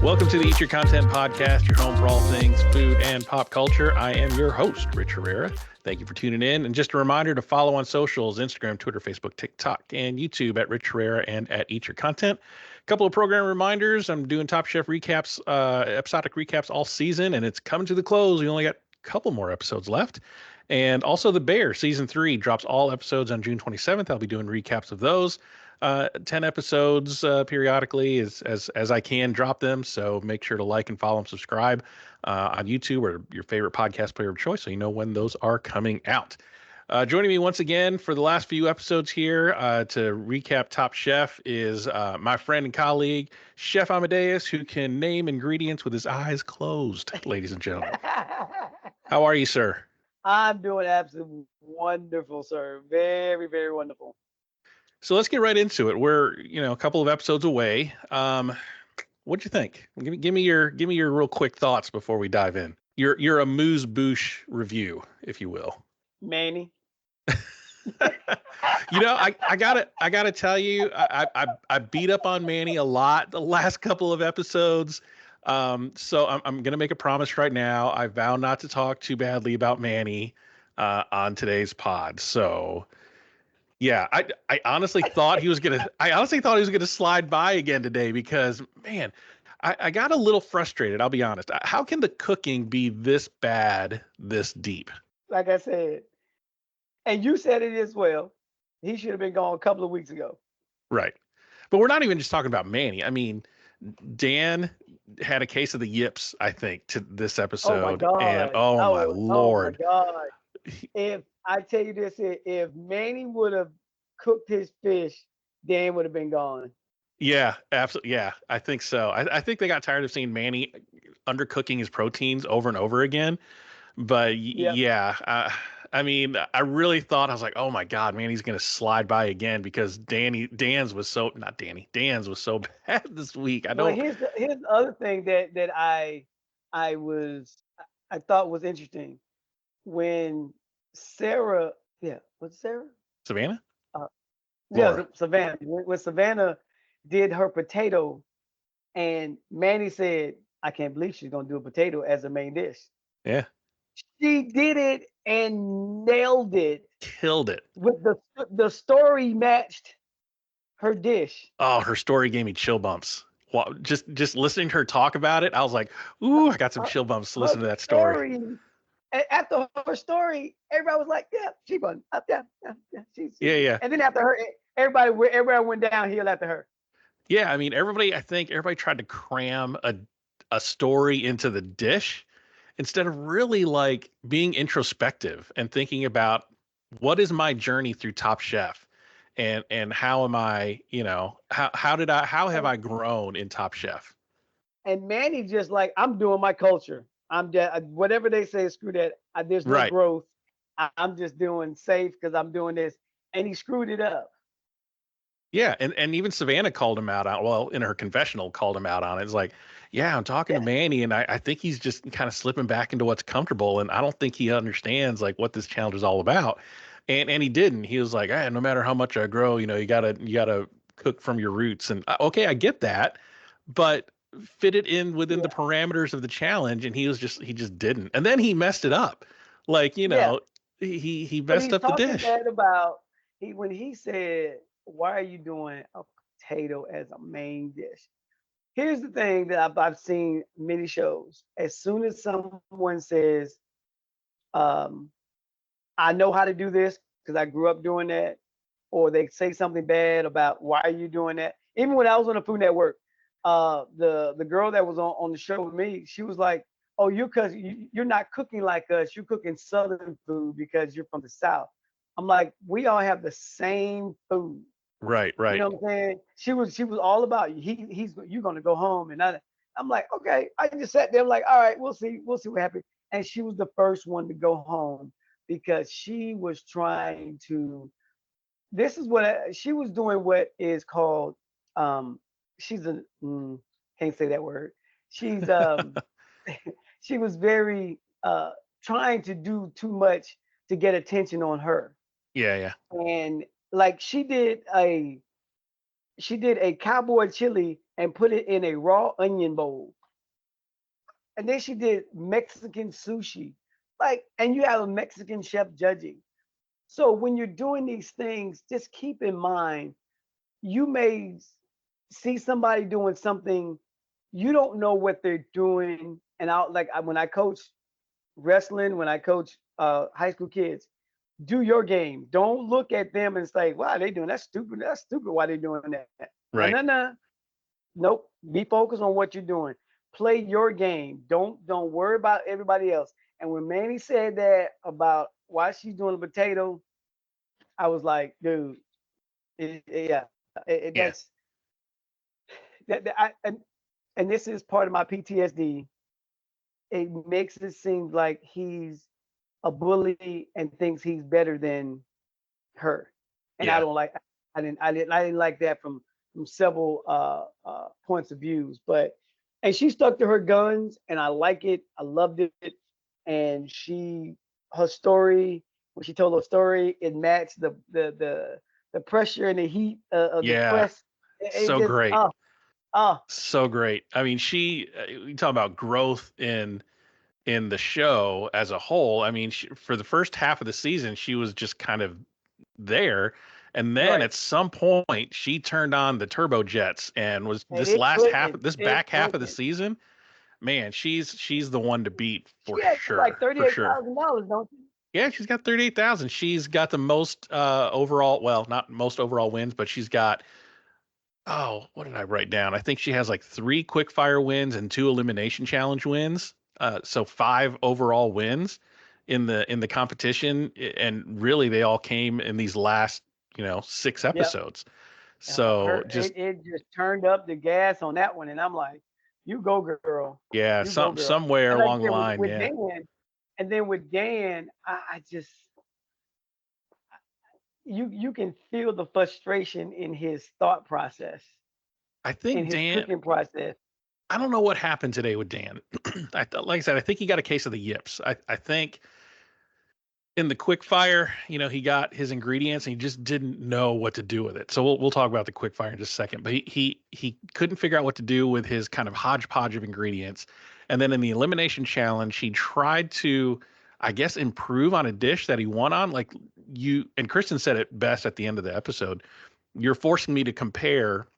Welcome to the Eat Your Content podcast, your home for all things food and pop culture. I am your host, Rich Herrera. Thank you for tuning in. And just a reminder to follow on socials, Instagram, Twitter, Facebook, TikTok, and YouTube at Rich Herrera and at Eat Your Content. A couple of program reminders. I'm doing Top Chef recaps, episodic recaps all season, and it's coming to the close. We only got a couple more episodes left. And also The Bear, season 3, drops all episodes on June 27th. I'll be doing recaps of those. 10 episodes periodically as I can drop them. So make sure to like and follow and subscribe on YouTube or your favorite podcast player of choice so you know when those are coming out. Joining me once again for the last few episodes here to recap Top Chef is my friend and colleague, Chef Amadeus, who can name ingredients with his eyes closed, ladies and gentlemen. How are you, sir? I'm doing absolutely wonderful, sir. Very, very wonderful. So let's get right into it. We're, a couple of episodes away. What'd you think? Give me your real quick thoughts before we dive in. Your amuse-bouche review, if you will. Manny. I gotta tell you, I beat up on Manny a lot the last couple of episodes. So I'm gonna make a promise right now. I vow not to talk too badly about Manny on today's pod. So yeah, I honestly thought he was gonna slide by again today because man, I got a little frustrated. I'll be honest. How can the cooking be this bad, this deep? Like I said, and you said it as well. He should have been gone a couple of weeks ago. Right. But we're not even just talking about Manny. I mean, Dan had a case of the yips, I think, to this episode. Oh my God. And my Lord. Oh my God. If I tell you this, if Manny would have cooked his fish, Dan would have been gone. Yeah, absolutely. Yeah, I think so. I think they got tired of seeing Manny undercooking his proteins over and over again. But yeah, I mean, I really thought, I was like, oh my God, Manny's going to slide by again because Dan's was so bad this week. Here's the other thing that I thought was interesting. When Sarah, was it Sarah? Savannah? Savannah. When Savannah did her potato, and Manny said, I can't believe she's going to do a potato as a main dish. Yeah. She did it and nailed it. Killed it. With the story matched her dish. Oh, her story gave me chill bumps. Well, just listening to her talk about it, I was like, ooh, I got some chill bumps to listen to that story. After her story, everybody was like, yeah, she won. Yeah. And then after her, everybody went downhill after her. Yeah, I mean, I think everybody tried to cram a story into the dish instead of really like being introspective and thinking about what is my journey through Top Chef and how am I, how have I grown in Top Chef? And Manny just like, I'm doing my culture. I'm just, whatever they say, screw that. There's no growth. I'm just doing safe because I'm doing this. And he screwed it up. Yeah, and even Savannah called him out on, well, in her confessional, called him out on it. It's like, yeah, I'm talking to Manny, and I think he's just kind of slipping back into what's comfortable, and I don't think he understands like what this challenge is all about. And he didn't. He was like, no matter how much I grow, you gotta cook from your roots. And okay, I get that, but fit it in within the parameters of the challenge, and he just didn't. And then he messed it up, like he messed up the dish. When he said, why are you doing a potato as a main dish? Here's the thing that I've seen many shows. As soon as someone says, I know how to do this because I grew up doing that, or they say something bad about why are you doing that? Even when I was on the Food Network, the girl that was on the show with me, she was like, oh, you're not cooking like us. You're cooking Southern food because you're from the South. I'm like, we all have the same food. Right. You know what I'm saying? She was all about you're gonna go home, and I'm like, okay. I just sat there like, all right, we'll see what happens. And she was the first one to go home because she was trying to. This is what she was doing. What is called she's a can't say that word. She's she was very trying to do too much to get attention on her. Yeah. And like she did a she did a cowboy chili and put it in a raw onion bowl. And then she did Mexican sushi. Like, and you have a Mexican chef judging. So when you're doing these things, just keep in mind you may see somebody doing something you don't know what they're doing. And when I coach wrestling, when I coach high school kids, do your game. Don't look at them and say, "Wow, they doing that's stupid. That's stupid. Why they doing that?" No, Right. no, no. Nope. Be focused on what you're doing. Play your game. Don't worry about everybody else. And when Manny said that about why she's doing a potato, I was like, dude, yeah, Yeah. and this is part of my PTSD. It makes it seem like he's a bully and thinks he's better than her, and I Yeah. don't like. I didn't like that from several points of views. But and she stuck to her guns, and I like it. I loved it, and her story when she told her story, it matched the pressure and the heat of the Yeah. press. It So just great. oh So great. I mean, you talk about growth in the show as a whole. I mean, for the first half of the season, she was just kind of there. And then right. at some point, she turned on the turbojets and was And this it back half of the clicking. season, man, she's the one to beat She had like for sure. $38,000, don't you? Yeah, she's got 38,000. She's got the most overall, well, not most overall wins, but she's got, oh, what did I write down? I think she has like 3 quickfire wins and 2 elimination challenge wins. So 5 overall wins in the competition, and really they all came in these last 6 Yep. episodes. So just It just turned up the gas on that one, and I'm like, "You go, girl, yeah, you go, girl." somewhere And like along I the said, line, with yeah. Dan, and then with Dan, I just you can feel the frustration in his thought process, I in think his Dan, cooking process. I don't know what happened today with Dan. Like I said, I think he got a case of the yips. I think in the quick fire, he got his ingredients and he just didn't know what to do with it. So we'll talk about the quick fire in just a second. But he couldn't figure out what to do with his kind of hodgepodge of ingredients. And then in the elimination challenge, he tried to, I guess, improve on a dish that he won on. Like you and Kristen said it best at the end of the episode. You're forcing me to compare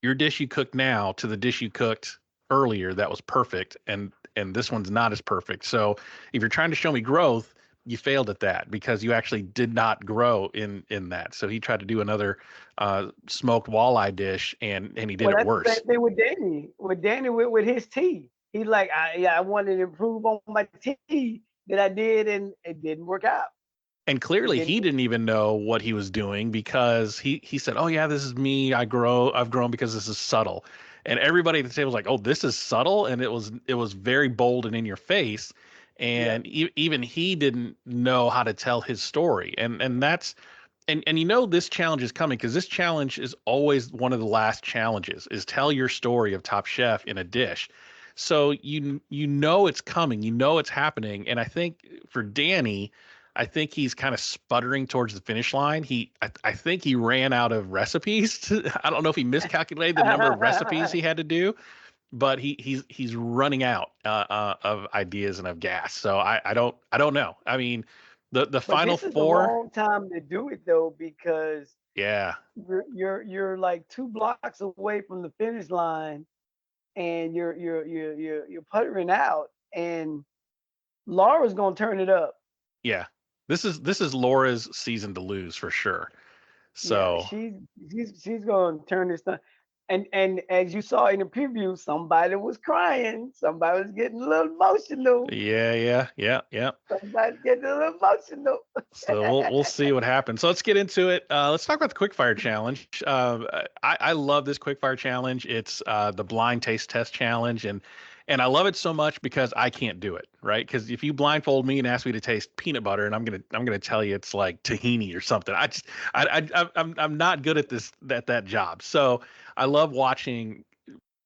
your dish you cook now to the dish you cooked earlier that was perfect, and this one's not as perfect. So if you're trying to show me growth, you failed at that because you actually did not grow in that. So he tried to do another smoked walleye dish, and he did Well, it that's the worse. same thing with Danny. With Danny, with his tea, he's like, I wanted to improve on my tea that I did, and it didn't work out. And It clearly didn't. he didn't even know what he was doing because he said, "Oh yeah, this is me. I've grown because this is subtle." And everybody at the table was like, "Oh, this is subtle," and it was very bold and in your face. Yeah. And even he didn't know how to tell his story. And that's and this challenge is coming because this challenge is always one of the last challenges is tell your story of Top Chef in a dish. So you know it's coming, it's happening. And I think for Danny, I think he's kind of sputtering towards the finish line. I think he ran out of recipes. I don't know if he miscalculated the number of recipes he had to do, but he's running out of ideas and of gas. So I don't know. I mean, the But final this is the four, wrong time to do it though, because yeah, you're like 2 blocks away from the finish line, and you're puttering out, and Laura's gonna turn it up. yeah. This is Laura's season to lose for sure. Yeah, So she's gonna turn this thing. And as you saw in the preview, somebody was crying, somebody was getting a little emotional, yeah, yeah, yeah, yeah. somebody's getting a little emotional. So we'll see what happens. So let's get into it. Let's talk about the quickfire challenge. I love this quickfire challenge. It's the blind taste test challenge, and I love it so much because I can't do it, right? Because if you blindfold me and ask me to taste peanut butter, and I'm gonna tell you it's like tahini or something. I'm not good at that job. So I love watching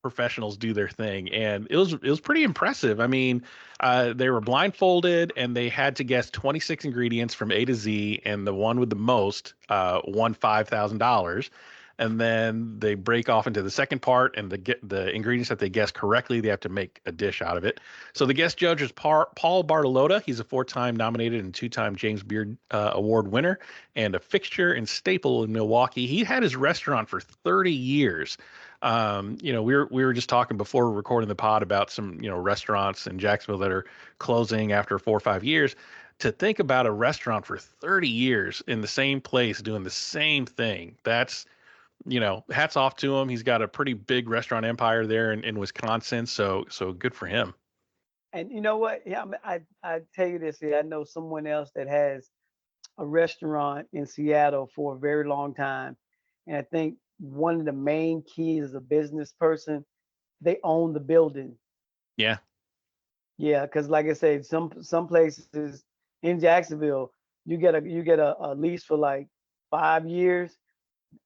professionals do their thing, and it was pretty impressive. I mean, they were blindfolded and they had to guess 26 ingredients from A to Z, and the one with the most won $5,000. and then they break off into the second part, and the ingredients that they guess correctly, they have to make a dish out of it. So the guest judge is Paul Bartolotta. He's a 4-time nominated and 2-time James Beard Award winner, and a fixture and staple in Milwaukee. He had his restaurant for 30 years. We were just talking before recording the pod about some restaurants in Jacksonville that are closing after 4 or 5 years. To think about a restaurant for 30 years in the same place doing the same thing, that's hats off to him. He's got a pretty big restaurant empire there in Wisconsin, so good for him. And you know what? Yeah, I tell you this. I know someone else that has a restaurant in Seattle for a very long time, and I think one of the main keys as a business person, they own the building. Yeah. Yeah, because like I said, some places in Jacksonville, you get a lease for like 5 years,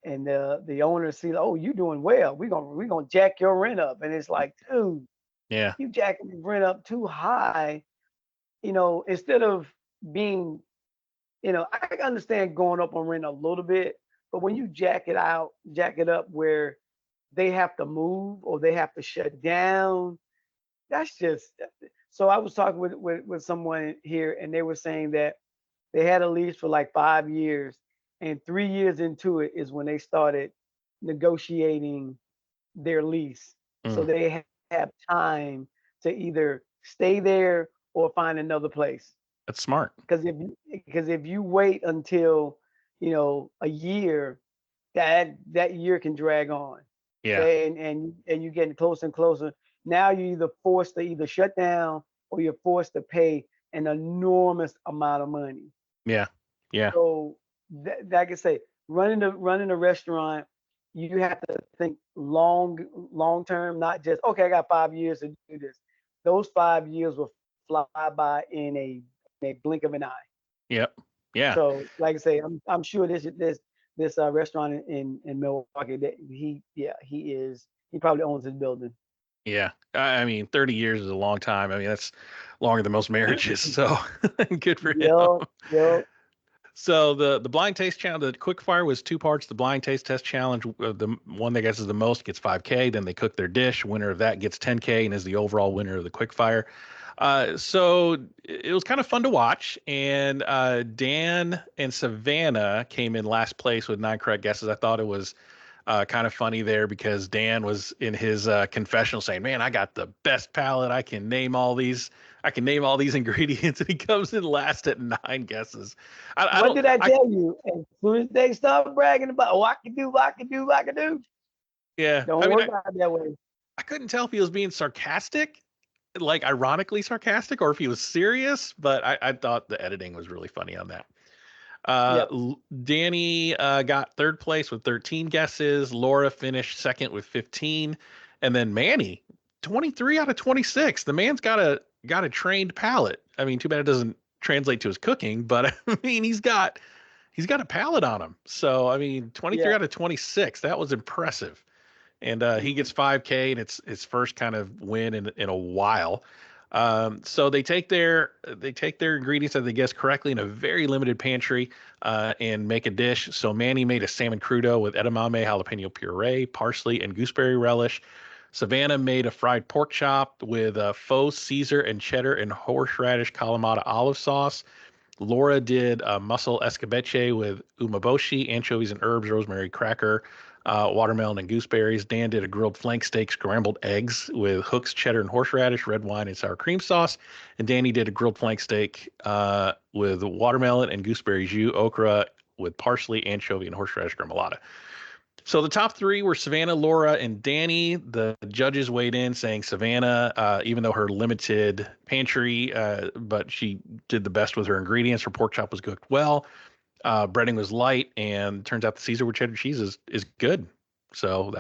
and the owner sees, oh, you doing well. We're gonna jack your rent up. And it's like, dude, Yeah. you jacking the rent up too high, instead of being, I understand going up on rent a little bit, but when you jack it up where they have to move or they have to shut down, that's just. So I was talking with someone here, and they were saying that they had a lease for like 5 years, and 3 years into it is when they started negotiating their lease. So they have time to either stay there or find another place. That's smart. Because if you wait until a year, that year can drag on. Yeah. And you're getting closer and closer. Now you're either forced to either shut down or you're forced to pay an enormous amount of money. Yeah. Yeah. So like I say, running a restaurant, you have to think long term, not just, okay, I got 5 years to do this. Those 5 years will fly by in a blink of an eye. Yep. Yeah. So like I say, I'm sure this restaurant in Milwaukee, that he probably owns his building. Yeah. I mean, 30 years is a long time. I mean, that's longer than most marriages. So good for him. Yep. So the blind taste challenge, the Quickfire was 2 parts. The blind taste test challenge, the one that guesses the most gets $5K. Then they cook their dish. Winner of that gets $10K and is the overall winner of the Quickfire. So it was kind of fun to watch. And Dan and Savannah came in last place with 9 correct guesses. I thought it was kind of funny there because Dan was in his confessional saying, "Man, I got the best palate. I can name all these ingredients," and he comes in last at 9 guesses. What did I tell you? As soon as they start bragging about, I can do. Yeah, Don't worry about it that way. I couldn't tell if he was being sarcastic, like ironically sarcastic, or if he was serious. But I thought the editing was really funny on that. Danny got 3rd place with 13 guesses. Laura finished 2nd with 15, and then Manny 23 out of 26. The man's got a trained palate. I mean, too bad it doesn't translate to his cooking, but I mean, he's got a palate on him. So I mean, 23 out of 26. That was impressive. And he gets $5K, and it's his first kind of win in a while. So they take their ingredients that they guess correctly in a very limited pantry and make a dish. So Manny made a salmon crudo with edamame, jalapeno puree, parsley, and gooseberry relish. Savannah made a fried pork chop with faux Caesar and cheddar and horseradish Kalamata olive sauce. Laura did mussel escabeche with umeboshi, anchovies and herbs, rosemary cracker, watermelon and gooseberries. Dan did a grilled flank steak, scrambled eggs with hooks, cheddar and horseradish, red wine and sour cream sauce. And Danny did a grilled flank steak with watermelon and gooseberry jus, okra with parsley, anchovy, and horseradish gremolata. So the top 3 were Savannah, Laura, and Danny. The judges weighed in saying Savannah, even though her limited pantry, but she did the best with her ingredients. Her pork chop was cooked well. Breading was light, and turns out the Caesar with cheddar cheese is good. So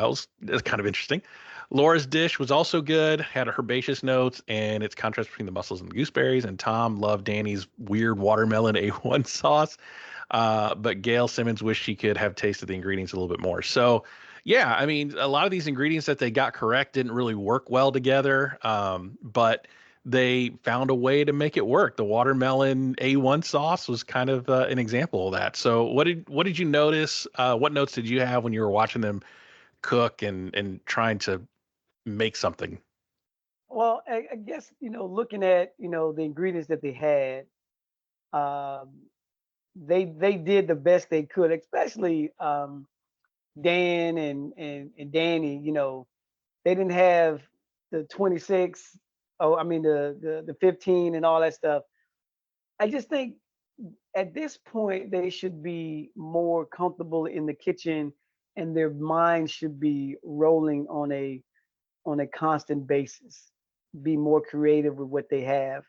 that's kind of interesting. Laura's dish was also good, had herbaceous notes, and its contrast between the mussels and the gooseberries. And Tom loved Danny's weird watermelon A1 sauce. But Gail Simmons wished she could have tasted the ingredients a little bit more. So, yeah, I mean, a lot of these ingredients that they got correct didn't really work well together. But they found a way to make it work. The watermelon A1 sauce was kind of an example of that. So what did you notice? What notes did you have when you were watching them cook and trying to make something? Well, I guess, looking at, the ingredients that they had, um, they did the best they could, especially Dan and Danny. They didn't have the 26, oh, I mean the 15 and all that stuff. I just think at this point they should be more comfortable in the kitchen, and their minds should be rolling on a constant basis. Be more creative with what they have.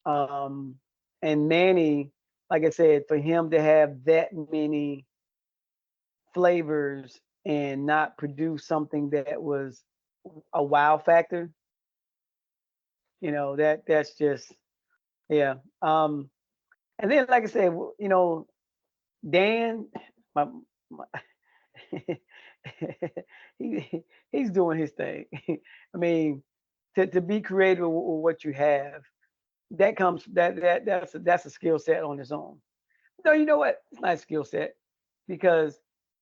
Um, and Manny, like I said, for him to have that many flavors and not produce something that was a wow factor, that's just, yeah. And then, like I said, Dan, my, my he's doing his thing. I mean, to be creative with what you have, that comes that's a skill set on its own. No, you know what? It's not a skill set, because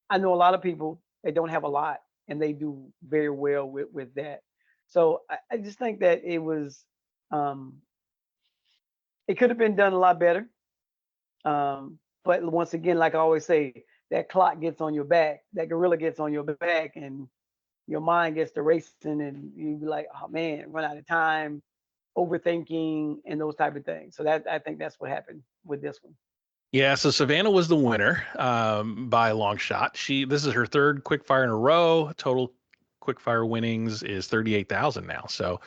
I know a lot of people that don't have a lot and they do very well with that. So I just think that um, it could have been done a lot better. But once again, like I always say, that clock gets on your back, that gorilla gets on your back, and your mind gets to racing, and you be like, oh man, run out of time, overthinking, and those type of things. So I think that's what happened with this one. Yeah, so Savannah was the winner by a long shot. This is her third quickfire in a row. Total quickfire winnings is 38,000 now. So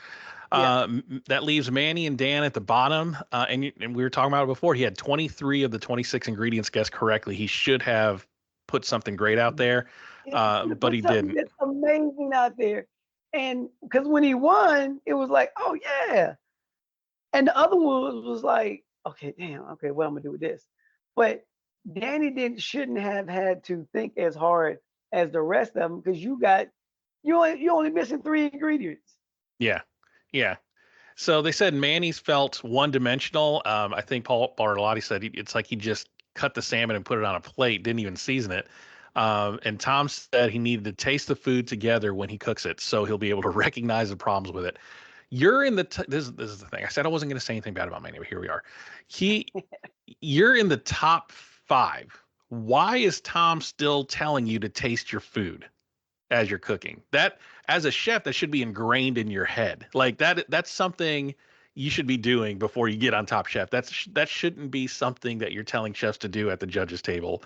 Yeah. that leaves Manny and Dan at the bottom. And we were talking about it before. He had 23 of the 26 ingredients guessed correctly. He should have put something great out there, Yeah, to but put he something didn't. that's amazing out there. And because when he won, it was like, oh yeah. And the other one was like, okay, damn, okay, what I'm gonna do with this? But Danny didn't shouldn't have had to think as hard as the rest of them, because you only missing three ingredients. Yeah, yeah. So they said Manny's felt one dimensional. I think Paul Bartolotti said it's like he just cut the salmon and put it on a plate, didn't even season it. And Tom said he needed to taste the food together when he cooks it, so he'll be able to recognize the problems with it. You're in the this is the thing. I said I wasn't going to say anything bad about Manny, but here we are. He, you're in the top five. Why is Tom still telling you to taste your food as you're cooking? That, as a chef, that should be ingrained in your head. Like that's something you should be doing before you get on Top Chef. That shouldn't be something that you're telling chefs to do at the judges table.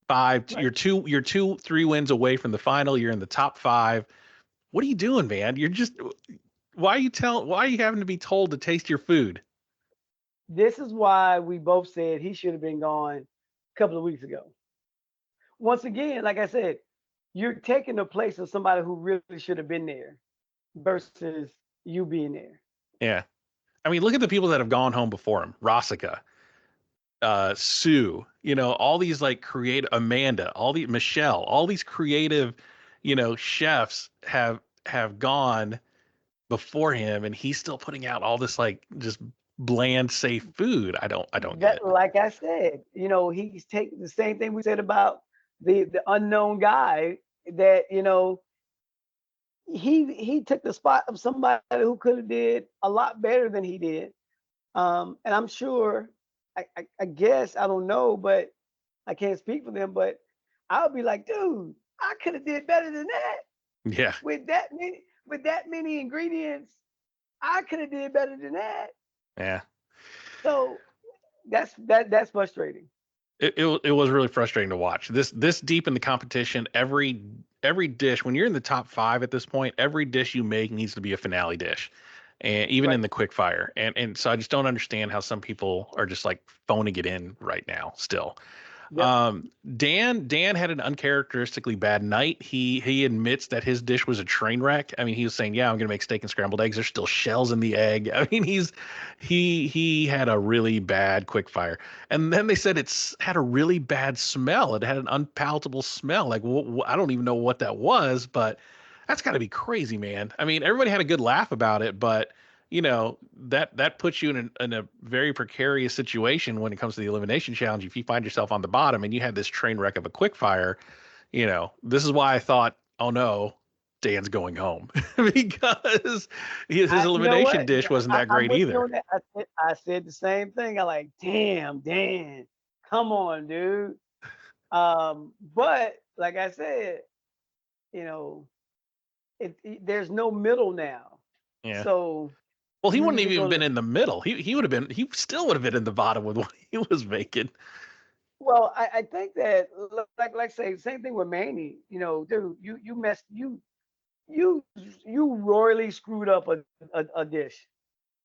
Five, Right. you're two, three wins away from the final. You're in the top five. What are you doing, man? You're just, why are you having to be told to taste your food? This is why we both said he should have been gone a couple of weeks ago. Once again, like I said, you're taking the place of somebody who really should have been there versus you being there. Yeah. I mean, look at the people that have gone home before him. Rossica, Sue, all these like creative, Amanda, all the Michelle, all these creative, chefs have gone before him, and he's still putting out all this like just bland, safe food. I don't get That, it. like I said, he's taking the same thing we said about the unknown guy, that he took the spot of somebody who could have did a lot better than he did. And I'm sure, I guess, I don't know, but I can't speak for them, but I'll be like, dude, I could have did better than that Yeah. with that many ingredients. I could have did better than that. Yeah. So that's frustrating. It was really frustrating to watch. This deep in the competition, every dish, when you're in the top five at this point, every dish you make needs to be a finale dish, and even in Right. the quick fire. And so I just don't understand how some people are just like phoning it in right now still. Yep. Dan had an uncharacteristically bad night. He admits that his dish was a train wreck. I mean, he was saying, "Yeah, I'm gonna make steak and scrambled eggs. There's still shells in the egg." I mean, he had a really bad quick fire. And then they said it's had a really bad smell. It had an unpalatable smell. Like I don't even know what that was, but that's got to be crazy, man. I mean, everybody had a good laugh about it, but that puts you in a very precarious situation when it comes to the elimination challenge. If you find yourself on the bottom and you have this train wreck of a quickfire, this is why I thought, oh no, Dan's going home because his You know elimination what? dish wasn't that I'm great with you either. on that. I said the same thing. I like, damn, Dan, come on, dude. But like I said, you know, there's no middle now. Yeah. So Well, he you wouldn't have either even been gonna in the middle. He still would have been in the bottom with what he was making. well, I think that like say same thing with Manny. Dude, you messed you you royally screwed up a dish.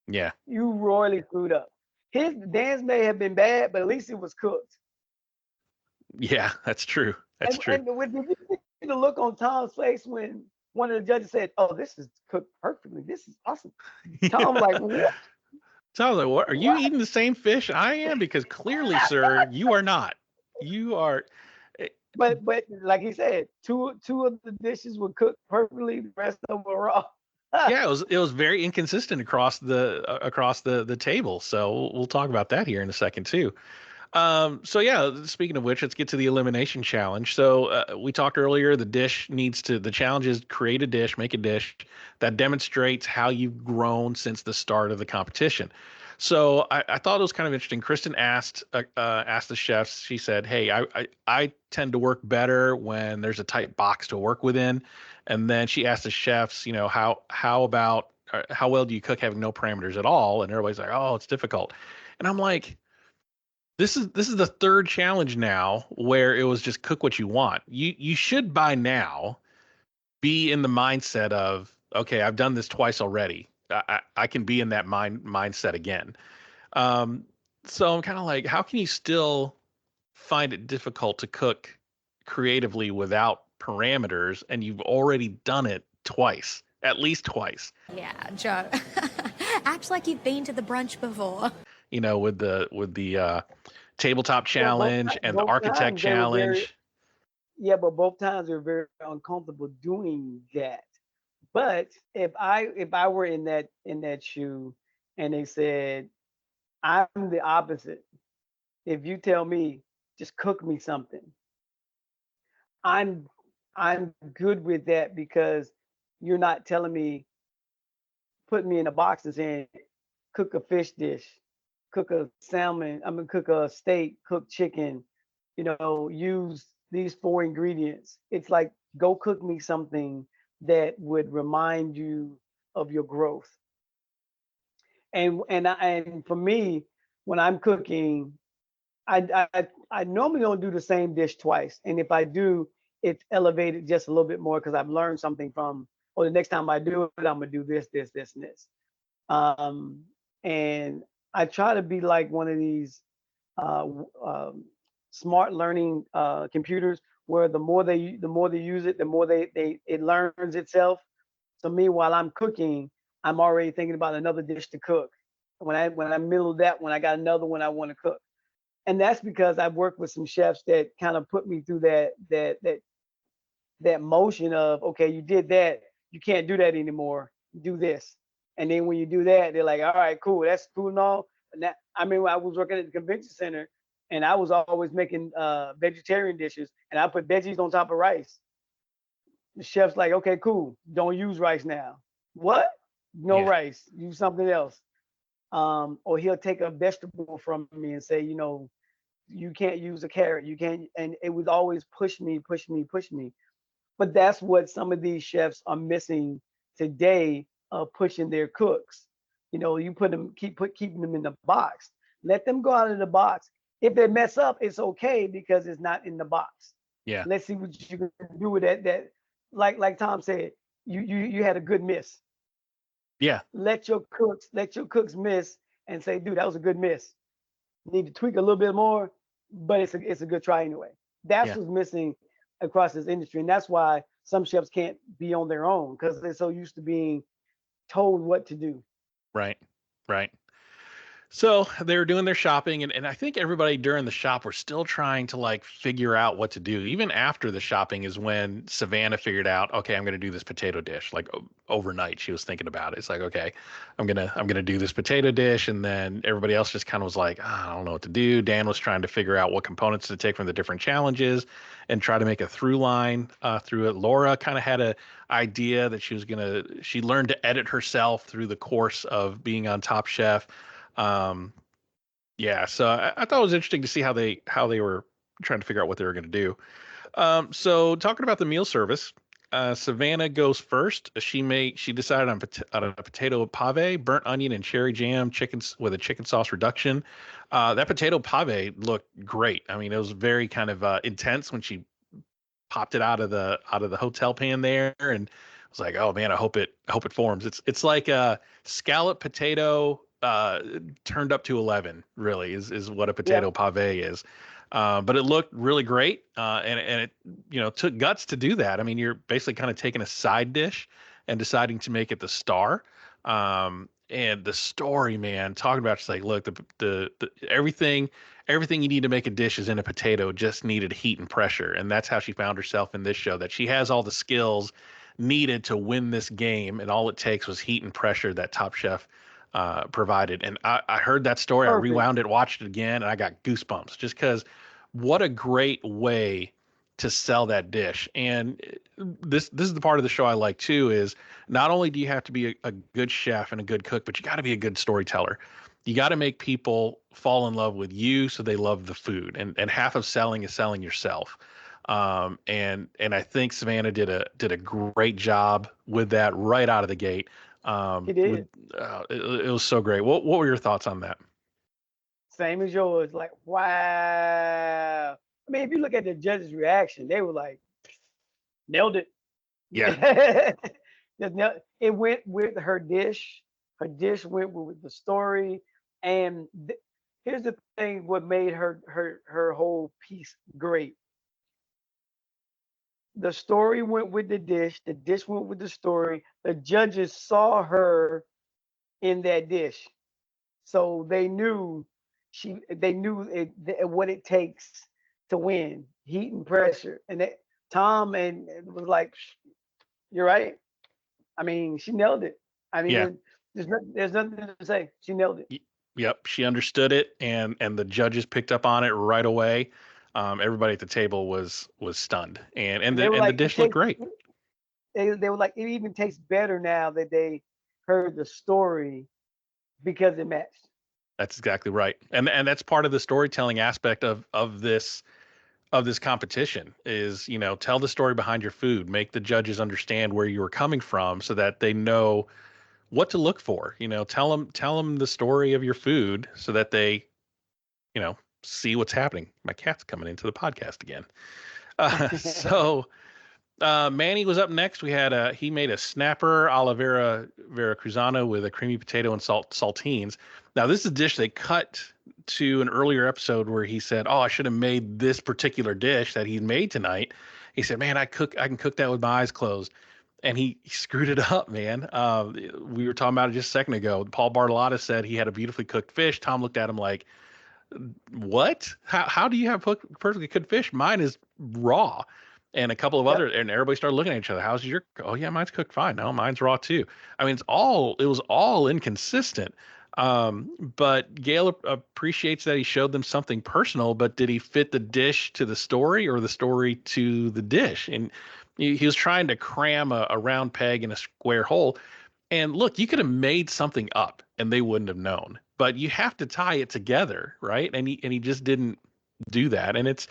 Yeah. You royally screwed up. His dance may have been bad, but at least it was cooked. Yeah, that's true. That's true. And did you see the look on Tom's face when one of the judges said, "Oh, this is cooked perfectly. This is awesome." Tom Yeah. like, "What? So I was like, what? Are you What?" eating the same fish I am? Because clearly, sir, you are not. You are. eh, But like he said, two of the dishes were cooked perfectly. The rest of them were raw. Yeah, it was very inconsistent across the table. So we'll talk about that here in a second too. So yeah, speaking of which, let's get to the elimination challenge. So we talked earlier, the challenge is create a dish, make a dish that demonstrates how you've grown since the start of the competition. So I thought it was kind of interesting. Kristen asked the chefs. She said, "Hey, I tend to work better when there's a tight box to work within." And then she asked the chefs, how about how well do you cook having no parameters at all? And everybody's like, "Oh, it's difficult." And I'm like, this is the third challenge now where it was just cook what you want. You should by now be in the mindset of, okay, I've done this twice already. I can be in that mindset again. Um, so I'm kind of like, how can you still find it difficult to cook creatively without parameters, and you've already done it twice, at least twice? Yeah, Joe. Act like you've been to the brunch before. With the tabletop Well, challenge and the both architect times they were very challenge. yeah, but both times they were very uncomfortable doing that. But if I were in that shoe and they said, I'm the opposite. If you tell me just cook me something, I'm I'm good with that because you're not telling me put me in a box and saying cook a fish dish, cook a salmon, I'm gonna cook a steak, cook chicken, use these four ingredients. It's like go cook me something that would remind you of your growth. And for me, when I'm cooking, I normally don't do the same dish twice. And if I do, it's elevated just a little bit more because I've learned something from, or the next time I do it, I'm gonna do this, this, this, and this. Um, and I try to be like one of these smart learning computers where the more they use it, the more it learns itself. So me, while I'm cooking, I'm already thinking about another dish to cook. When I middle that one, I got another one I want to cook. And that's because I've worked with some chefs that kind of put me through that motion of, okay, you did that, you can't do that anymore. Do this. And then when you do that, they're like, all right, cool, that's cool and all. And that, I mean, when I was working at the convention center and I was always making vegetarian dishes and I put veggies on top of rice. The chef's like, okay, cool, don't use rice now. What? No Yeah. rice, use something else. Or he'll take a vegetable from me and say, you can't use a carrot. You can't, and it would always push me, push me, push me. But that's what some of these chefs are missing today, pushing their cooks. You put them, keeping them in the box. Let them go out of the box. If they mess up, it's okay because it's not in the box. Yeah. Let's see what you can do with that. Like Tom said, you had a good miss. Yeah. Let your cooks miss and say, dude, that was a good miss. You need to tweak a little bit more, but it's a good try anyway. That's Yeah. what's missing across this industry, and that's why some chefs can't be on their own because they're so used to being told what to do. Right. Right. So they were doing their shopping, and I think everybody during the shop were still trying to like figure out what to do. Even after the shopping is when Savannah figured out, okay, I'm gonna do this potato dish. Like overnight, she was thinking about it. It's like, okay, I'm gonna do this potato dish, and then everybody else just kind of was like, I don't know what to do. Dan was trying to figure out what components to take from the different challenges and try to make a through line through it. Laura kind of had a idea that she learned to edit herself through the course of being on Top Chef. Um, yeah, so I thought it was interesting to see how they were trying to figure out what they were going to do. So talking about the meal service, Savannah goes first. She decided on a potato pave, burnt onion and cherry jam, chickens with a chicken sauce reduction. That potato pave looked great. I mean, it was very kind of intense when she popped it out of the hotel pan there, and I was like, oh man, I hope it forms. It's like a scallop potato turned up to 11, really is what a Yeah, potato pave is. But it looked really great, and it took guts to do that. I mean, you're basically kind of taking a side dish and deciding to make it the star. And the story, man, talking about just like, look, the everything you need to make a dish is in a potato, just needed heat and pressure. And that's how she found herself in this show, that she has all the skills needed to win this game. And all it takes was heat and pressure that Top Chef provided. And I heard that story, I perfect. rewound it, watched it again, and I got goosebumps just because what a great way to sell that dish. And this is the part of the show I like too, is not only do you have to be a good chef and a good cook, but you got to be a good storyteller. You got to make people fall in love with you so they love the food. And half of selling is selling yourself. And I think Savannah did a great job with that right out of the gate. He With did. it was so great. What were your thoughts on that? Same as yours. Like, wow. I mean, if you look at the judges' reaction, they were like, nailed it. Yeah, It went with her dish. Her dish went with the story. And here's the thing: what made her whole piece great. The story went with the dish. The dish went with the story. The judges saw her in that dish, so they knew what it takes to win, heat and pressure. And Tom and it was like, you're right. I mean, she nailed it. I mean, yeah. there's nothing to say. She nailed it. Y- Yep, she understood it, and the judges picked up on it right away. Everybody at the table was stunned, and And they the were and the like, it dish looked tastes. great. They were like, it even tastes better now that they heard the story because it matched. That's exactly right, and that's part of the storytelling aspect of this competition is tell the story behind your food, make the judges understand where you were coming from, so that they know what to look for. Tell them the story of your food so that they see what's happening. My cat's coming into the podcast again. So Manny was up next. He made a snapper a la Vera Cruzano with a creamy potato and saltines. Now this is a dish they cut to an earlier episode where he said, "Oh, I should have made this particular dish that he made tonight." He said, "Man, I can cook that with my eyes closed." And he screwed it up, man. We were talking about it just a second ago. Paul Bartolotta said he had a beautifully cooked fish. Tom looked at him like, what? How do you have perfectly cooked fish? Mine is raw. And a couple of Yep. and everybody started looking at each other. How's your? Oh yeah, mine's cooked fine. No, mine's raw too. I mean, it was all inconsistent. But Gail appreciates that he showed them something personal, but did he fit the dish to the story or the story to the dish? And he was trying to cram a round peg in a square hole. And look, you could have made something up and they wouldn't have known, but you have to tie it together, right? And he just didn't do that. And it's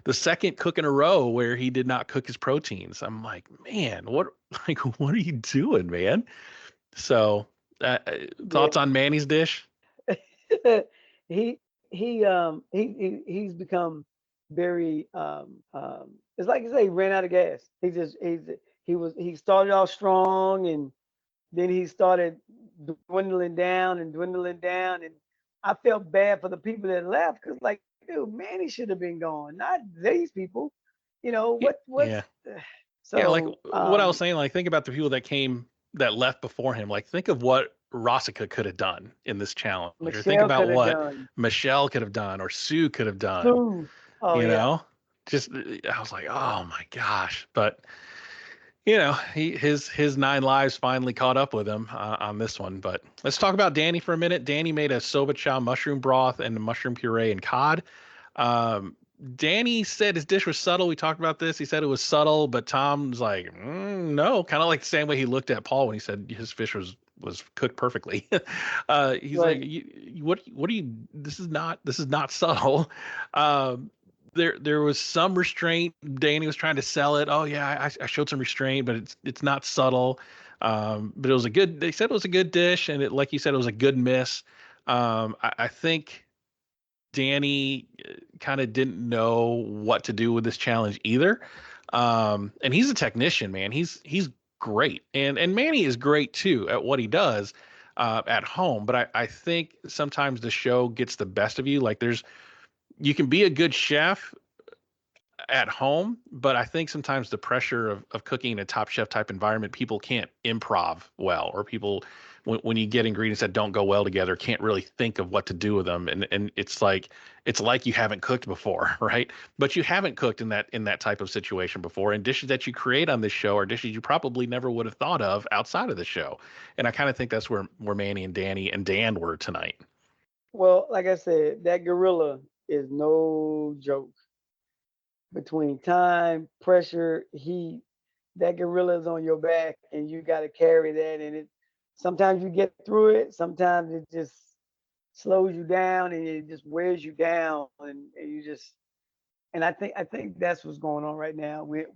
the second cook in a row where he did not cook his proteins. I'm like, man, what are you doing, man? So, Yeah. thoughts on Manny's dish? he he's become very it's like you say, he ran out of gas. He started off strong, and then he started dwindling down, and I felt bad for the people that left, because like, dude, man, he should have been gone, not these people. Yeah, What yeah, yeah. Like so what I was saying, like think about the people that left before him. Like think of what Rossica could have done in this challenge, or think Michelle about could have what done. Michelle could have done, or Sue could have done. Sue. Oh You yeah. know, just I was like, oh my gosh. But you know, his 9 lives finally caught up with him on this one. But let's talk about Danny for a minute. Danny made a soba chow mushroom broth and a mushroom puree and cod. Um, Danny said his dish was subtle. We talked about this. He said it was subtle, but Tom's like, no, kind of like the same way he looked at Paul when he said his fish was cooked perfectly. He's Right. like, what are you? This is not subtle. Um, there was some restraint. Danny was trying to sell it. Oh yeah, I showed some restraint, but it's not subtle. But it was a good. They said it was a good dish, and it, like you said, it was a good miss. I think Danny kind of didn't know what to do with this challenge either. And he's a technician, man. He's great, and Manny is great too at what he does at home. But I think sometimes the show gets the best of you. Like you can be a good chef at home, but I think sometimes the pressure of cooking in a Top Chef type environment, people can't improv well, or people, when you get ingredients that don't go well together, can't really think of what to do with them, and it's like you haven't cooked before, right? But you haven't cooked in that type of situation before, and dishes that you create on this show are dishes you probably never would have thought of outside of the show, and I kind of think that's where Manny and Danny and Dan were tonight. Well, like I said, that gorilla is no joke. Between time, pressure, heat, that gorilla is on your back, and you got to carry that. And it sometimes you get through it, sometimes it just slows you down and it just wears you down, and you just. And I think that's what's going on right now with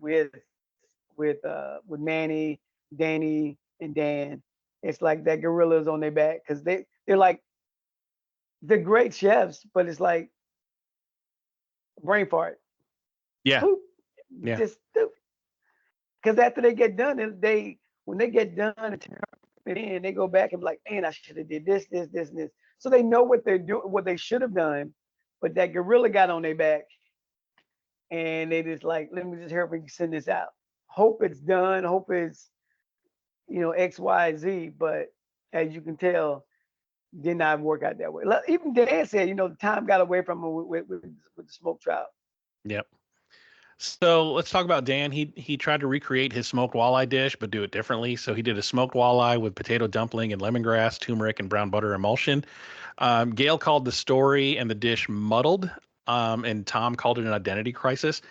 Manny, Danny, and Dan. It's like that gorilla is on their back because they're like they're great chefs, but it's like brain fart. Yeah, Poop. yeah, Just because after they get done, when they get done and turn it in, they go back and be like, man, I should have did this, this, this, and this. So they know what they're doing, what they should have done, but that gorilla got on their back, and they just like, let me just help me send this out. Hope it's done. Hope it's X, Y, Z. But as you can tell, did not work out that way. Even Dan said, the time got away from him with the smoked trout. yep. So let's talk about Dan. He tried to recreate his smoked walleye dish, but do it differently. So he did a smoked walleye with potato dumpling and lemongrass, turmeric, and brown butter emulsion. Gail called the story and the dish muddled, and Tom called it an identity crisis.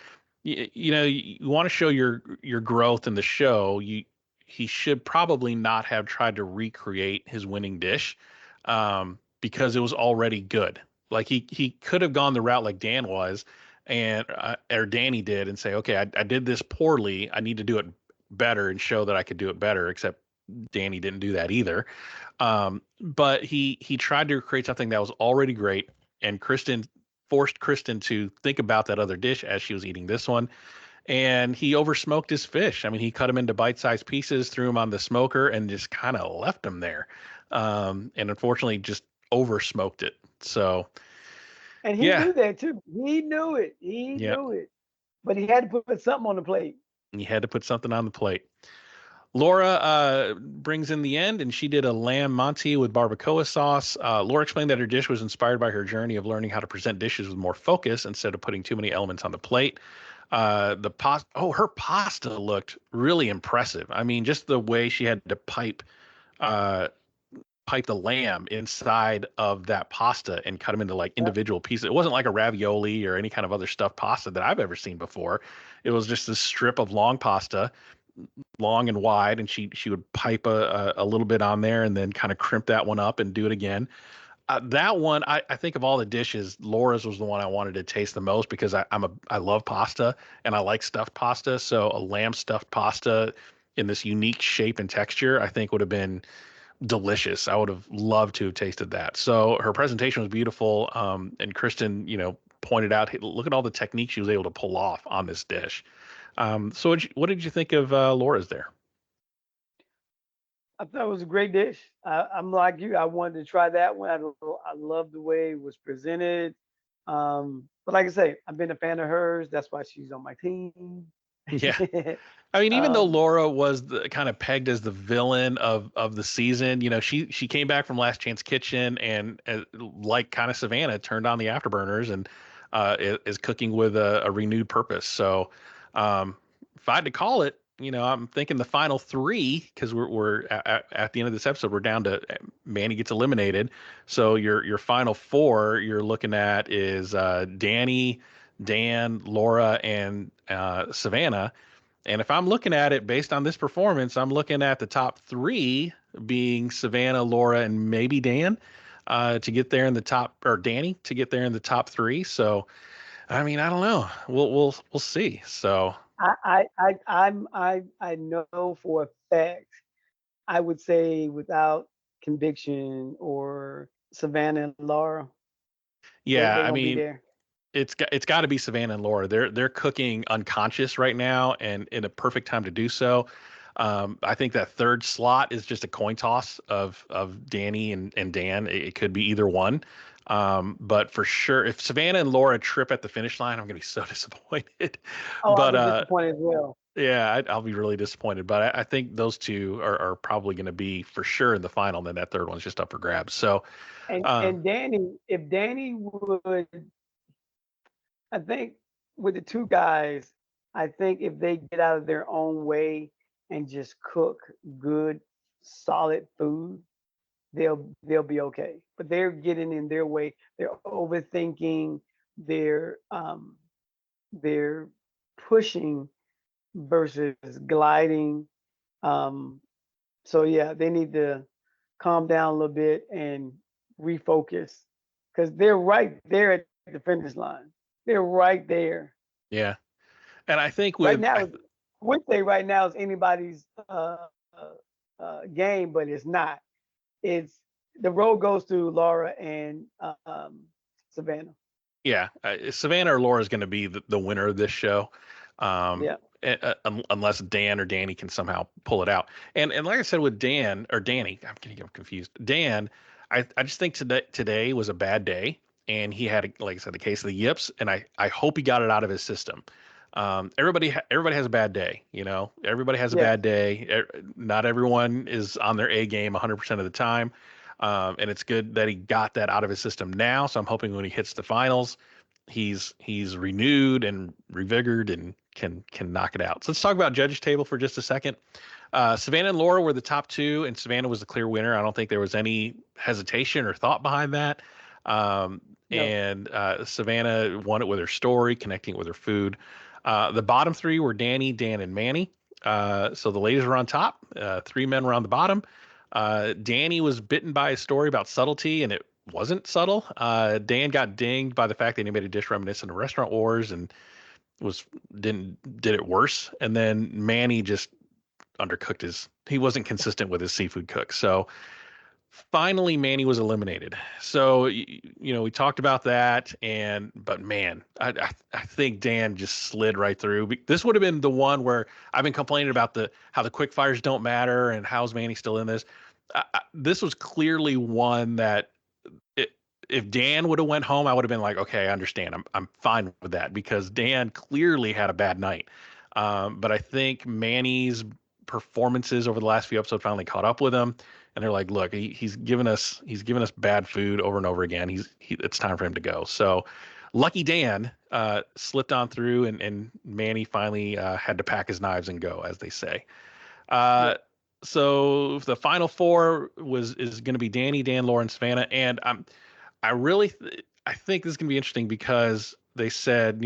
You want to show your growth in the show. He should probably not have tried to recreate his winning dish, because it was already good. Like he could have gone the route like Dan was, and or Danny did, and say, okay, I did this poorly. I need to do it better and show that I could do it better. Except Danny didn't do that either. But he tried to create something that was already great, and Kristen forced Kristen to think about that other dish as she was eating this one. And he oversmoked his fish. I mean, he cut them into bite-sized pieces, threw them on the smoker, and just kind of left them there. And unfortunately, just oversmoked it. So, And he yeah, knew that too. He knew it. He yeah, knew it. But he had to put something on the plate. he had to put something on the plate. Laura brings in the end, and she did a lamb Monty with barbacoa sauce. Laura explained that her dish was inspired by her journey of learning how to present dishes with more focus instead of putting too many elements on the plate. Her pasta looked really impressive. I mean, just the way she had to uh, pipe the lamb inside of that pasta and cut them into like Yep. individual pieces. It wasn't like a ravioli or any kind of other stuffed pasta that I've ever seen before. It was just this strip of long pasta, long and wide, and she would pipe a little bit on there and then kind of crimp that one up and do it again. That one, I think of all the dishes, Laura's was the one I wanted to taste the most because I love pasta and I like stuffed pasta. So a lamb stuffed pasta in this unique shape and texture, I think would have been delicious. I would have loved to have tasted that. So her presentation was beautiful. And Kristen, pointed out, hey, look at all the techniques she was able to pull off on this dish. So what did you think of Laura's there? I thought it was a great dish. I'm like you. I wanted to try that one. I love the way it was presented. But like I say, I've been a fan of hers. That's why she's on my team. Yeah. I mean, even though Um, Laura was kind of pegged as the villain of the season, she came back from Last Chance Kitchen and like kind of Savannah, turned on the afterburners and is cooking with a renewed purpose. So if I had to call it, I'm thinking the final three, because we're at the end of this episode, we're down to Manny gets eliminated. So your final four you're looking at is Danny, Dan, Laura, and Savannah. And if I'm looking at it based on this performance, I'm looking at the top three being Savannah, Laura, and maybe Dan to get there in the top, or Danny to get there in the top three. So, I mean, I don't know. We'll see. So, I know for a fact, I would say without conviction or Savannah and Laura, yeah, they I gonna be mean, there. it's got to be Savannah and Laura. They're cooking unconscious right now, and in a perfect time to do so. I think that third slot is just a coin toss of Danny and Dan. It could be either one. But for sure, if Savannah and Laura trip at the finish line, I'm gonna be so disappointed. Oh, I'll But be disappointed as well. yeah, I'll be really disappointed. But I think those two are probably going to be for sure in the final. And then that third one's just up for grabs. So, um, And Danny, if Danny would, I think with the two guys, I think if they get out of their own way and just cook good, solid food, they'll be okay. But they're getting in their way. They're overthinking. They're they're pushing versus gliding. Um, so yeah, they need to calm down a little bit and refocus because they're right there at the finish line. They're right there. yeah, and I think Right with now, I would say right now is anybody's game, but it's not. It's the road goes through Laura and Savannah. yeah, Savannah or Laura is going to be the winner of this show. Um, Yeah. Unless Dan or Danny can somehow pull it out. And like I said with Dan or Danny, I'm getting confused. Dan, I just think today was a bad day, and he had like I said, the case of the yips, and I hope he got it out of his system. Everybody has a bad day, Everybody has a Yes. bad day. Not everyone is on their A game 100% of the time. And it's good that he got that out of his system now. So I'm hoping when he hits the finals, he's renewed and revigored and can knock it out. So let's talk about judges table for just a second. Savannah and Laura were the top two, and Savannah was the clear winner. I don't think there was any hesitation or thought behind that. Um, No. and Savannah won it with her story, connecting it with her food. The bottom three were Danny, Dan, and Manny. So the ladies were on top. Three men were on the bottom. Danny was bitten by a story about subtlety, and it wasn't subtle. Dan got dinged by the fact that he made a dish reminiscent of Restaurant Wars and was did it worse. And then Manny just undercooked he wasn't consistent with his seafood cook. So finally Manny was eliminated. So we talked about that, but man, I think Dan just slid right through. This would have been the one where I've been complaining about how the quick fires don't matter and how's Manny still in this. This was clearly one that if Dan would have went home, I would have been like, okay, I understand. I'm fine with that because Dan clearly had a bad night. But I think Manny's performances over the last few episodes finally caught up with him, and they're like, look, he's given us bad food over and over again. It's time for him to go. So lucky Dan slipped on through, and Manny finally had to pack his knives and go, as they say. Yeah. So the final four is going to be Danny, Dan, Laura, and Savannah, and I think this is going to be interesting because they said,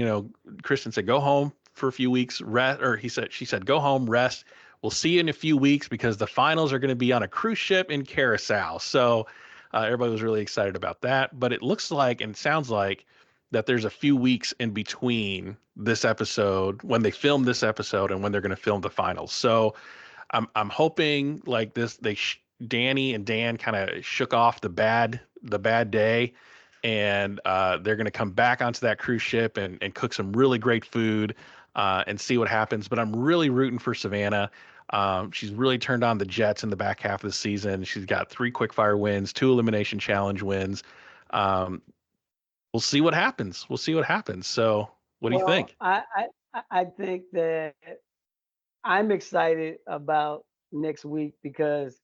Kristen said, go home for a few weeks, rest, or she said, go home, rest. We'll see you in a few weeks because the finals are going to be on a cruise ship in Curacao. So everybody was really excited about that. But it looks like and sounds like that there's a few weeks in between this episode, when they film this episode, and when they're going to film the finals. So I'm hoping like this, Danny and Dan kind of shook off the bad day, and they're going to come back onto that cruise ship and cook some really great food and see what happens. But I'm really rooting for Savannah. She's really turned on the jets in the back half of the season. She's got 3 quickfire wins, 2 elimination challenge wins. We'll see what happens. So what do you Well, think? I think that I'm excited about next week because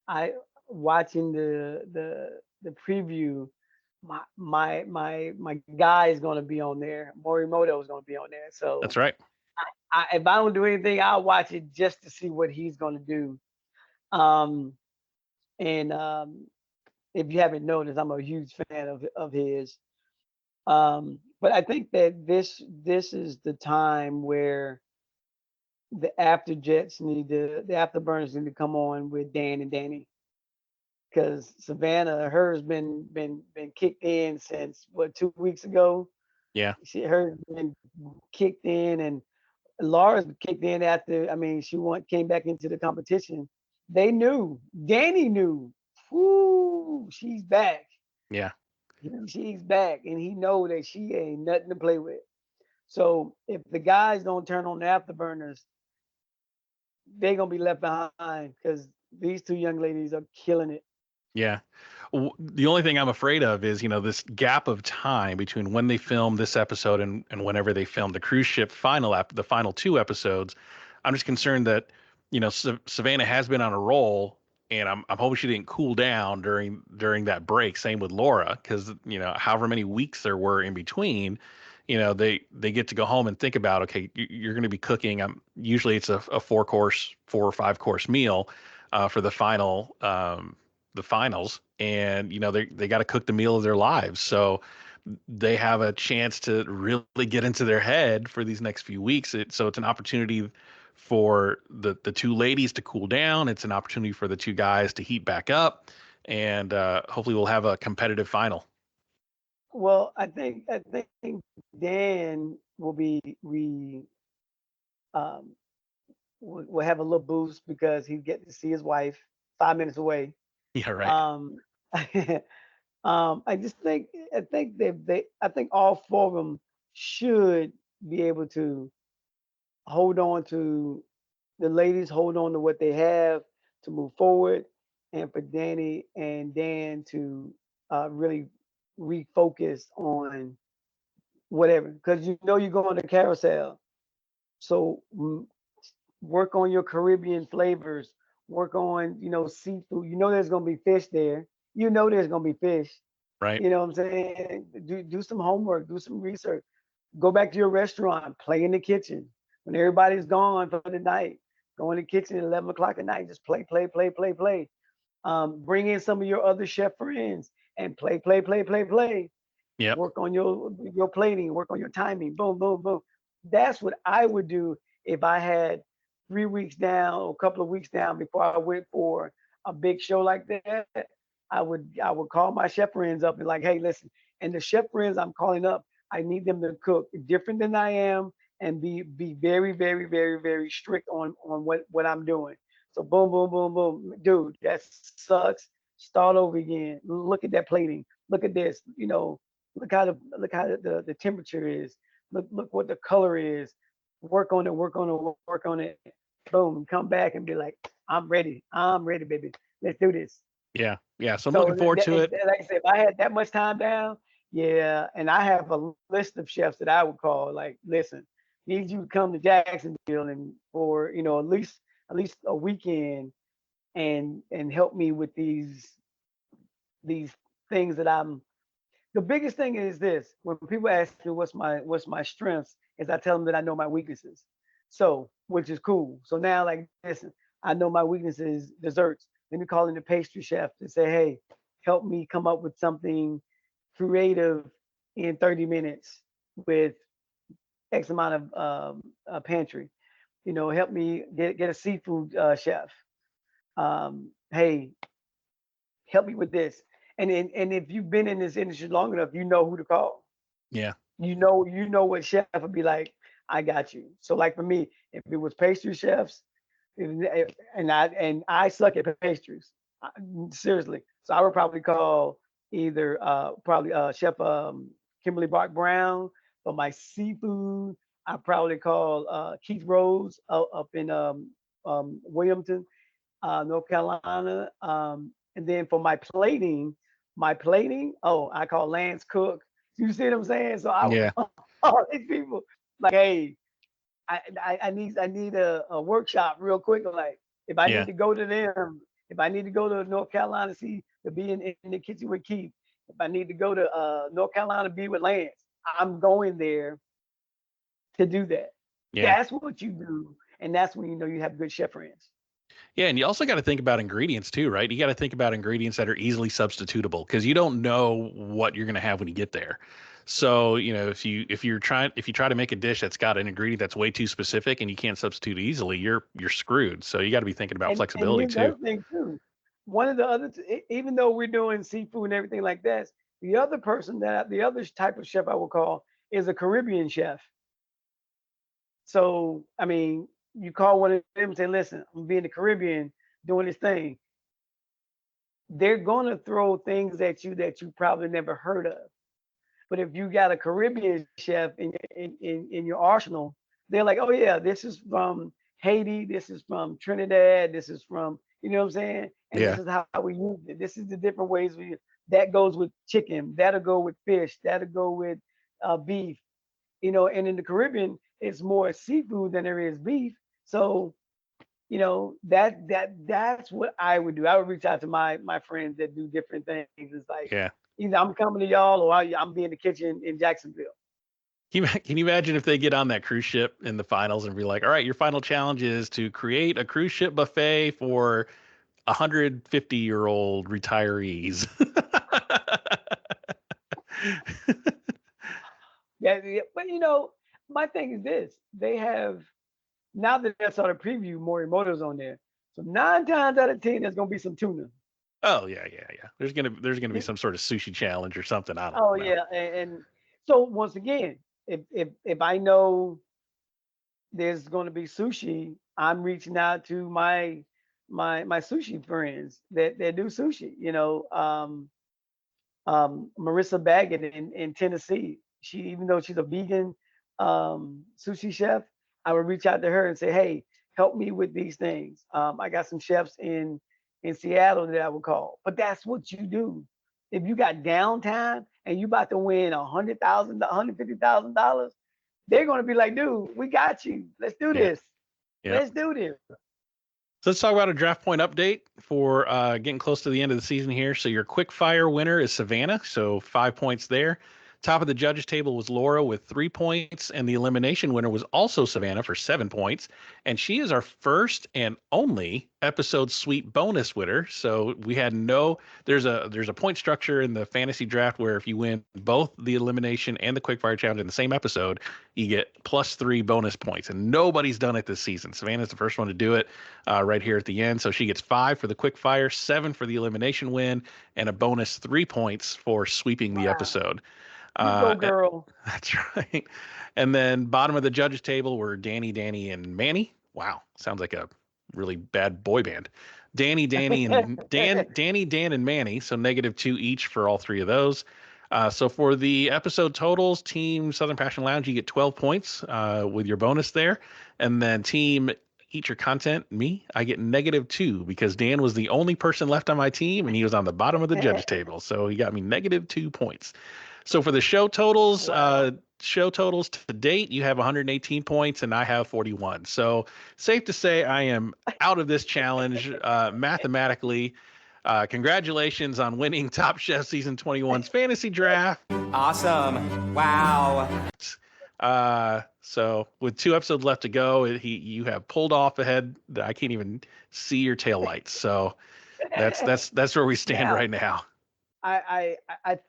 I watching the preview. My guy is going to be on there. Morimoto is going to be on there. So That's right. if I don't do anything, I'll watch it just to see what he's going to do. Um, and if you haven't noticed, I'm a huge fan of his. But I think that this is the time where the the afterburners need to come on with Dan and Danny, because Savannah, hers been kicked in since what, 2 weeks ago. Yeah. Hers been kicked in, and Laura's kicked in after. I mean, came back into the competition. They knew. Danny knew. Whoo, she's back. Yeah. She's back, and he know that she ain't nothing to play with. So if the guys don't turn on the afterburners, they're gonna be left behind because these two young ladies are killing it. Yeah. The only thing I'm afraid of is, this gap of time between when they filmed this episode and whenever they filmed the cruise ship the final two episodes. I'm just concerned that, Savannah has been on a roll, and I'm hoping she didn't cool down during that break. Same with Laura, because, however many weeks there were in between, they get to go home and think about, okay, you're going to be cooking. Usually it's a 4 or 5 course meal for the finals, and they got to cook the meal of their lives. So they have a chance to really get into their head for these next few weeks. So it's an opportunity for the two ladies to cool down. It's an opportunity for the two guys to heat back up, and hopefully we'll have a competitive final. Well, I think Dan will be um will have a little boost because he get to see his wife 5 minutes away. Yeah, right. Um, I just think I think all four of them should be able to hold on to the ladies, hold on to what they have to move forward, and for Danny and Dan to really refocus on whatever, because you go on the carousel. So work on your Caribbean flavors, work on seafood. You know there's gonna be fish there. You know there's gonna be fish. Right. You know what I'm saying? Do some homework, do some research. Go back to your restaurant, play in the kitchen. When everybody's gone for the night, go in the kitchen at 11 o'clock at night, just play. Bring in some of your other chef friends and play. Yep. Work on your plating, work on your timing. Boom, boom, boom. That's what I would do if I had 3 weeks down or a couple of weeks down before I went for a big show like that. I would call my chef friends up and like, hey, listen, and the chef friends I'm calling up, I need them to cook different than I am and be very, very, very, very strict on what I'm doing. So boom, boom, boom, boom. Dude, that sucks. Start over again. Look at that plating. Look at this. Look how the temperature is. Look what the color is. Work on it, work on it, work on it. Boom. Come back and be like, I'm ready. I'm ready, baby. Let's do this. Yeah. Yeah. So I'm So looking forward to it. like I said, if I had that much time down, yeah, and I have a list of chefs that I would call, like, listen, need you to come to Jacksonville and for at least a weekend and help me with these things that I'm. The biggest thing is this: when people ask me what's my strengths, is I tell them that I know my weaknesses. So, which is cool. So now, like, listen, I know my weaknesses, desserts. Let me call in the pastry chef to say, hey, help me come up with something creative in 30 minutes with X amount of pantry. Help me get a seafood chef. Hey, help me with this. And if you've been in this industry long enough, you know who to call. Yeah. You know what chef would be like. I got you. So like for me, if it was pastry chefs, and I suck at pastries, seriously. So I would probably call either probably Chef Kimberly Bach Brown for my seafood. I probably call Keith Rose up in Williamton, North Carolina. And then for my plating, oh, I call Lance Cook. You see what I'm saying? So I would Yeah. all these people like, hey, I need a workshop real quick. Like if I Yeah. need to go to them, if I need to go to North Carolina to be in the kitchen with Keith, if I need to go to North Carolina to be with Lance, I'm going there to do that. Yeah. That's what you do, and that's when you know you have good chef friends. Yeah, and you also got to think about ingredients too, right? You got to think about ingredients that are easily substitutable because you don't know what you're going to have when you get there. So, if you try to make a dish that's got an ingredient that's way too specific and you can't substitute easily, you're screwed. So you got to be thinking about And flexibility here's the too. other thing too. One of the other, even though we're doing seafood and everything like that, the other person the other type of chef I will call is a Caribbean chef. So, I mean, you call one of them and say, listen, I'm being the Caribbean doing this thing. They're going to throw things at you that you probably never heard of. But if you got a Caribbean chef in your arsenal, they're like, oh yeah, this is from Haiti, this is from Trinidad, this is from, you know what I'm saying? And this Yeah. is how we use it. This is the different ways that goes with chicken, that'll go with fish, that'll go with beef, and in the Caribbean, it's more seafood than there is beef. So, that's what I would do. I would reach out to my friends that do different things. It's like Yeah. either I'm coming to y'all or I'm be in the kitchen in Jacksonville. Can you imagine if they get on that cruise ship in the finals and be like, all right, your final challenge is to create a cruise ship buffet for 150-year-old retirees. Yeah, but my thing is this: they have now that I saw the preview, Morimoto's on there. So 9 times out of 10, there's gonna be some tuna. Oh yeah, yeah, yeah. There's gonna be some sort of sushi challenge or something. I don't Oh know. yeah, and so once again, if I know there's going to be sushi, I'm reaching out to my sushi friends that do sushi. Marissa Baggett in Tennessee. She, even though she's a vegan sushi chef, I would reach out to her and say, hey, help me with these things. I got some chefs in Seattle that I would call. But that's what you do. If you got downtime and you about to win $100,000, $150,000, they're gonna be like, dude, we got you. Let's do Yeah, this. yeah. Let's do this. So let's talk about a draft point update for getting close to the end of the season here. So your quick fire winner is Savannah, so 5 points there. Top of the judges table was Laura with 3 points, and the elimination winner was also Savannah for 7 points. And she is our first and only episode suite bonus winner. So we had there's a point structure in the fantasy draft where if you win both the elimination and the quickfire challenge in the same episode, you get +3 bonus points. And nobody's done it this season. Savannah's the first one to do it right here at the end. So she gets 5 for the quickfire, 7 for the elimination win, and a bonus 3 points for sweeping the Wow. episode. You go, girl. That's right. And then bottom of the judges table were Danny, and Manny. Wow, sounds like a really bad boy band. Danny, and Dan, and Manny. So -2 each for all 3 of those. So for the episode totals, Team Southern Passion Lounge, you get 12 points with your bonus there. And then Team Eat Your Content, me, I get -2 because Dan was the only person left on my team and he was on the bottom of the judges table. So he got me -2 points. So for the show totals, Wow. to date, you have 118 points and I have 41. So safe to say I am out of this challenge mathematically. Congratulations on winning Top Chef Season 21's fantasy draft. Awesome. Wow. So with 2 episodes left to go, you have pulled off ahead that I can't even see your tail lights. So that's where we stand right now. I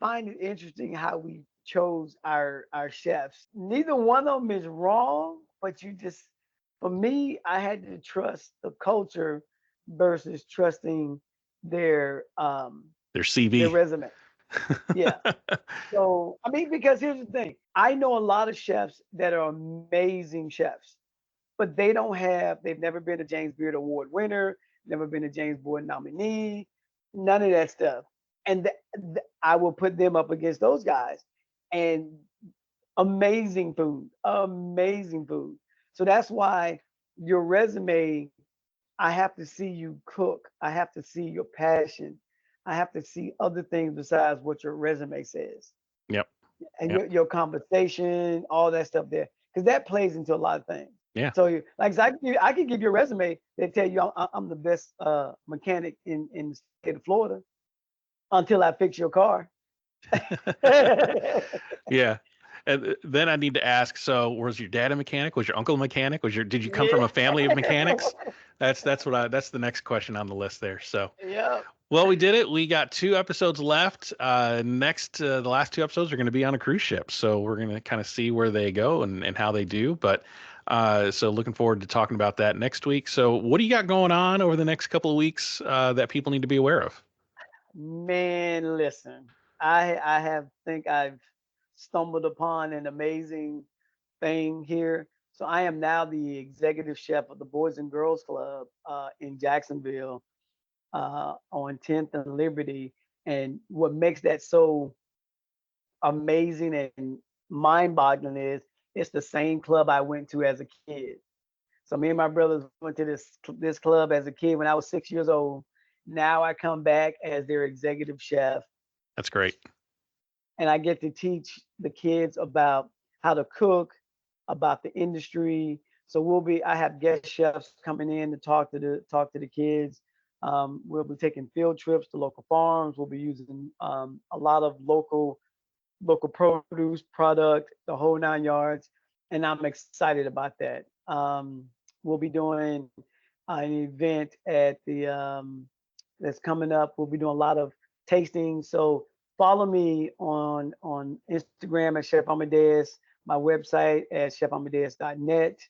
find it interesting how we chose our chefs. Neither one of them is wrong, but for me, I had to trust the culture versus trusting their Their CV. resume. Yeah. So I mean, because here's the thing, I know a lot of chefs that are amazing chefs, but they've never been a James Beard Award winner, never been a James Beard nominee, none of that stuff. And I will put them up against those guys, and amazing food, amazing food. So that's why your resume, I have to see you cook. I have to see your passion. I have to see other things besides what your resume says. Yep. And Yep. your conversation, all that stuff there, because that plays into a lot of things. Yeah. So like I said, I can give you a resume that tell you I'm the best mechanic in the state of Florida until I fix your car. Yeah. And then I need to ask, so was your dad a mechanic? Was your uncle a mechanic? Did you come from a family of mechanics? That's the next question on the list there. So, Yeah. well, we did it. We got 2 episodes left. The last 2 episodes are going to be on a cruise ship. So we're going to kind of see where they go and how they do. But so looking forward to talking about that next week. So what do you got going on over the next couple of weeks that people need to be aware of? Man, listen, think I've stumbled upon an amazing thing here. So I am now the executive chef of the Boys and Girls Club in Jacksonville on 10th and Liberty. And what makes that so amazing and mind-boggling is it's the same club I went to as a kid. So me and my brothers went to this club as a kid when I was 6 years old. Now I come back as their executive chef. That's great. And I get to teach the kids about how to cook, about the industry. So I have guest chefs coming in to talk to the kids. We'll be taking field trips to local farms. We'll be using a lot of local produce, product, the whole 9 yards. And I'm excited about that. We'll be doing an event at the that's coming up. We'll be doing a lot of tasting. So follow me on Instagram at Chef Amadeus, my website at chefamadeus.net,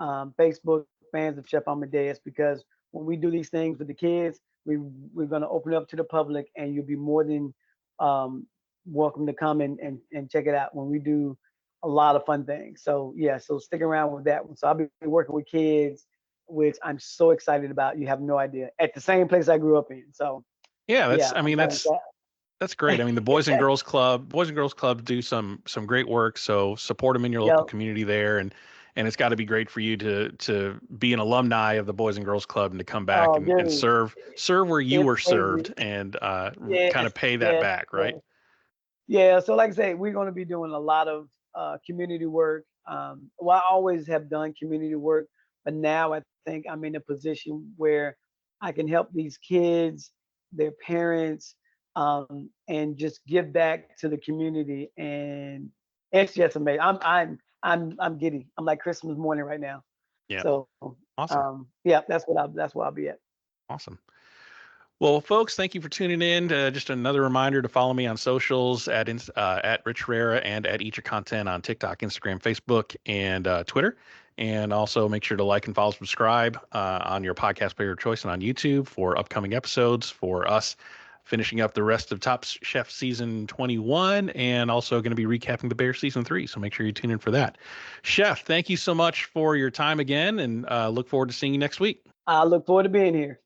Facebook fans of Chef Amadeus, because when we do these things with the kids, we're going to open it up to the public, and you'll be more than welcome to come and check it out when we do a lot of fun things. So yeah, so stick around with that one. So I'll be working with kids, which I'm so excited about. You have no idea. At the same place I grew up in. So yeah, that's that's great. I mean, the Boys and Girls Club do some great work. So support them in your local community there, and it's got to be great for you to be an alumni of the Boys and Girls Club and to come back and serve where you were served and kind of pay that back, right? Yeah. So like I say, we're going to be doing a lot of community work. Well, I always have done community work, but now I think I'm in a position where I can help these kids, their parents, and just give back to the community. And it's just amazing. I'm giddy. I'm like Christmas morning right now. Yeah. So awesome. Yeah, that's where I'll be at. Awesome. Well, folks, thank you for tuning in. Just another reminder to follow me on socials at Rich Herrera and at Eat Your Content on TikTok, Instagram, Facebook, and Twitter. And also make sure to like and follow, subscribe on your podcast player of choice and on YouTube for upcoming episodes, for us finishing up the rest of Top Chef season 21, and also going to be recapping the Bear season 3. So make sure you tune in for that. Chef, thank you so much for your time again, and look forward to seeing you next week. I look forward to being here.